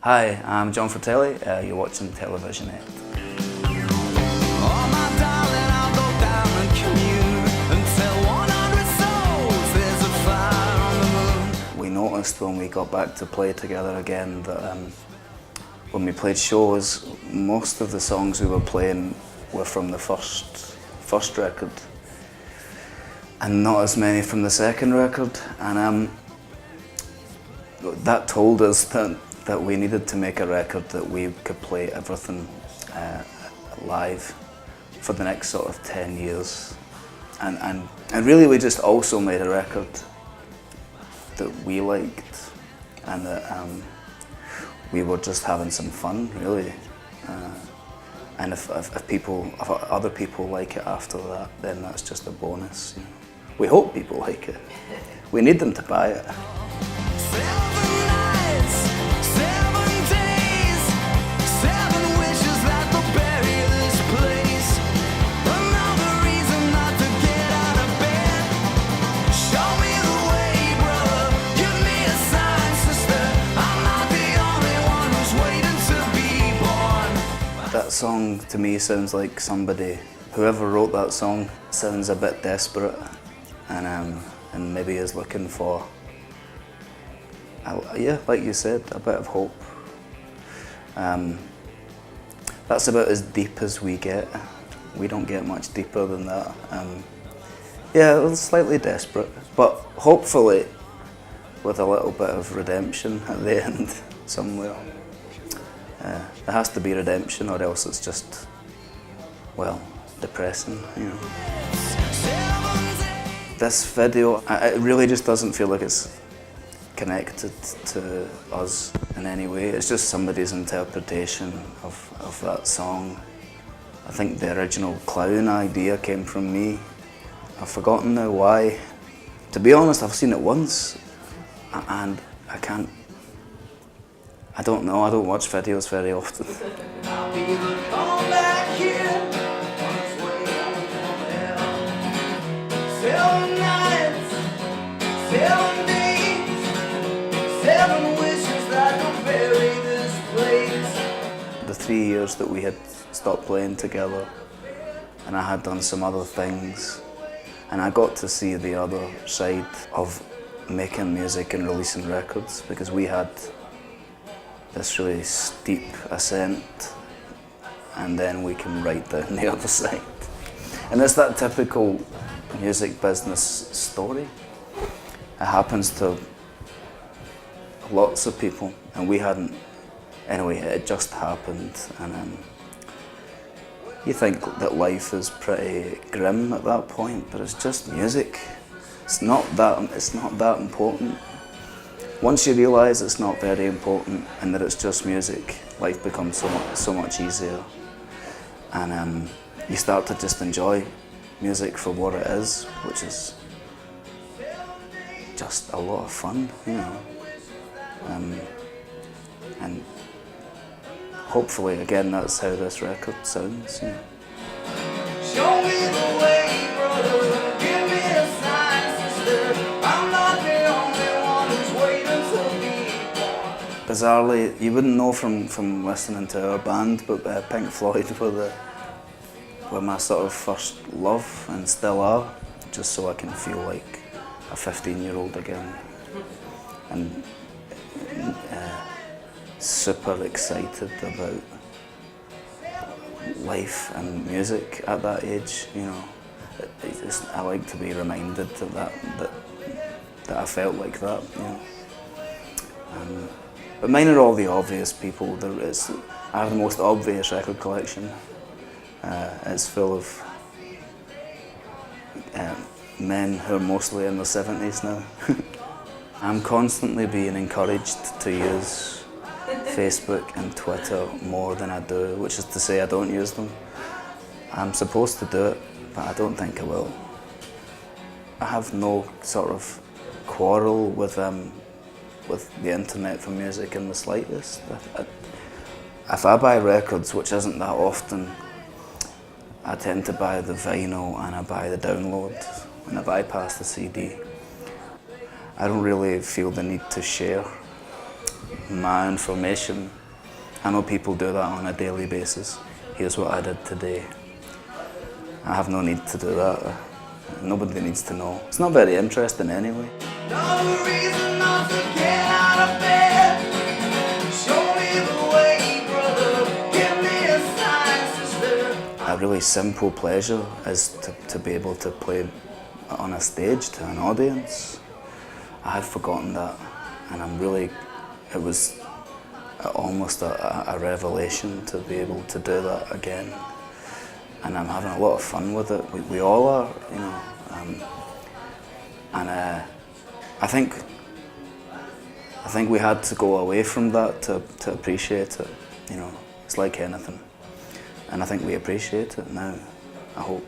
Hi, I'm Jon Fratelli. You're watching Television Ed. We noticed when we got back to play together again that when we played shows, most of the songs we were playing were from the first record, and not as many from the second record. And that told us that we needed to make a record that we could play everything live for the next sort of 10 years. And really we just also made a record that we liked, and that we were just having some fun, really. And if other people like it after that, then that's just a bonus. You know? We hope people like it. We need them to buy it. That song to me sounds like whoever wrote that song sounds a bit desperate, and maybe is looking for, yeah, like you said, a bit of hope. That's about as deep as we get. We don't get much deeper than that. Yeah, it was slightly desperate, but hopefully with a little bit of redemption at the end somewhere. There has to be redemption, or else it's just, well, depressing, you know. This video, it really just doesn't feel like it's connected to us in any way. It's just somebody's interpretation of that song. I think the original clown idea came from me. I've forgotten now why. To be honest, I've seen it once, and I don't know, I don't watch videos very often. The 3 years that we had stopped playing together, and I had done some other things, and I got to see the other side of making music and releasing records, because we had this really steep ascent, and then we can right down the other side. And it's that typical music business story. It happens to lots of people, and we hadn't. Anyway, it just happened, and you think that life is pretty grim at that point, but it's just music. It's not that important. Once you realise it's not very important and that it's just music, life becomes so much easier. And you start to just enjoy music for what it is, which is just a lot of fun, you know. And hopefully, again, that's how this record sounds, you know. Show me the way, brother. Give me a sign, sister. I'm not the only one who's waiting to be born. Bizarrely, you wouldn't know from listening to our band, but Pink Floyd were my sort of first love, and still are, just so I can feel like a 15-year-old again. And super excited about life and music at that age, you know. I like to be reminded of that I felt like that, you know. But mine are all the obvious people. I have the most obvious record collection. It's full of men who are mostly in their 70s now. I'm constantly being encouraged to use Facebook and Twitter more than I do, which is to say I don't use them. I'm supposed to do it, but I don't think I will. I have no sort of quarrel with the internet for music in the slightest. If I buy records, which isn't that often, I tend to buy the vinyl and I buy the download, and I bypass the CD. I don't really feel the need to share my information. I know people do that on a daily basis. Here's what I did today. I have no need to do that. Nobody needs to know. It's not very interesting anyway. No reason not to get out of bed. Show me the way, brother. Give me a sign, sister. A really simple pleasure is to be able to play on a stage to an audience. I had forgotten that, and it was almost a revelation to be able to do that again. And I'm having a lot of fun with it. We all are, you know. I think we had to go away from that to appreciate it. You know, it's like anything, and I think we appreciate it now. I hope.